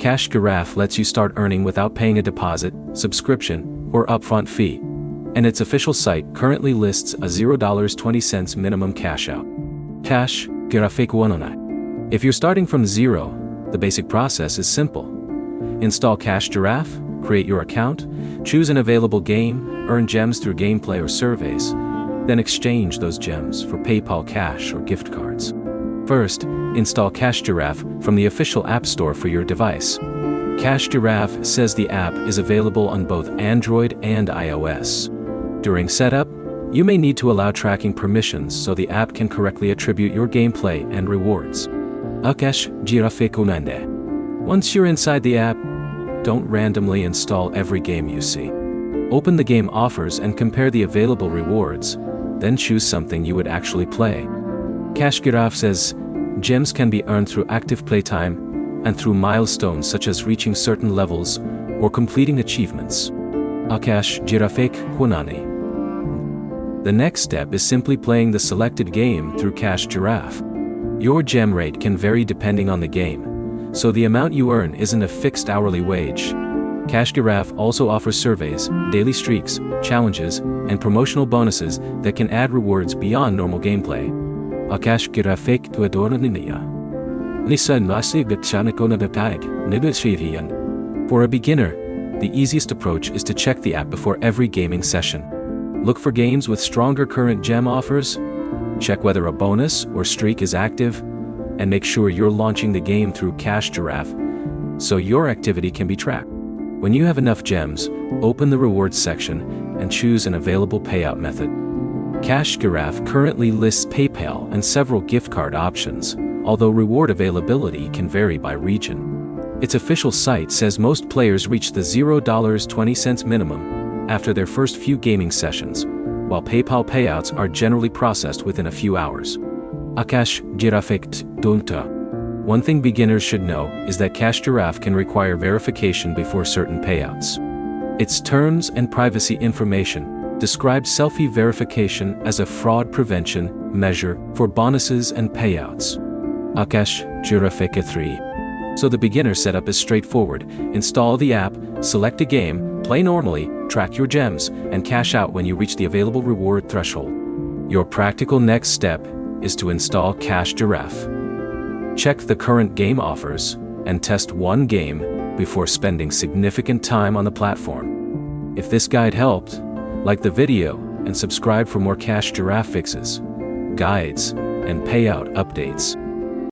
Cash Giraffe lets you start earning without paying a deposit, subscription, or upfront fee. And its official site currently lists a $0.20 minimum cash out. Cash Giraffe Kuanonai. If you're starting from zero, the basic process is simple. Install Cash Giraffe, create your account, choose an available game, earn gems through gameplay or surveys, then exchange those gems for PayPal Cash or gift cards. First, install Cash Giraffe from the official App Store for your device. Cash Giraffe says the app is available on both Android and iOS. During setup, you may need to allow tracking permissions so the app can correctly attribute your gameplay and rewards. Cash Giraffe Kunande. Once you're inside the app, don't randomly install every game you see. Open the game offers and compare the available rewards, then choose something you would actually play. Cash Giraffe says gems can be earned through active playtime and through milestones such as reaching certain levels or completing achievements. Cash Giraffe Kunani. The next step is simply playing the selected game through Cash Giraffe. Your gem rate can vary depending on the game, so the amount you earn isn't a fixed hourly wage. Cash Giraffe also offers surveys, daily streaks, challenges, and promotional bonuses that can add rewards beyond normal gameplay. Cash Giraffe Tuadoraninia. For a beginner, the easiest approach is to check the app before every gaming session. Look for games with stronger current gem offers, check whether a bonus or streak is active, and make sure you're launching the game through Cash Giraffe so your activity can be tracked. When you have enough gems, open the rewards section and choose an available payout method. Cash Giraffe currently lists PayPal and several gift card options, although reward availability can vary by region. Its official site says most players reach the $0.20 minimum after their first few gaming sessions, while PayPal payouts are generally processed within a few hours. Cash Giraffe Dunta. One thing beginners should know is that Cash Giraffe can require verification before certain payouts. Its terms and privacy information describes selfie verification as a fraud prevention measure for bonuses and payouts. Cash Giraffe 3. So the beginner setup is straightforward. Install the app, select a game, play normally, track your gems, and cash out when you reach the available reward threshold. Your practical next step is to install Cash Giraffe. Check the current game offers and test one game before spending significant time on the platform. If this guide helped, like the video and subscribe for more Cash Giraffe fixes, guides, and payout updates.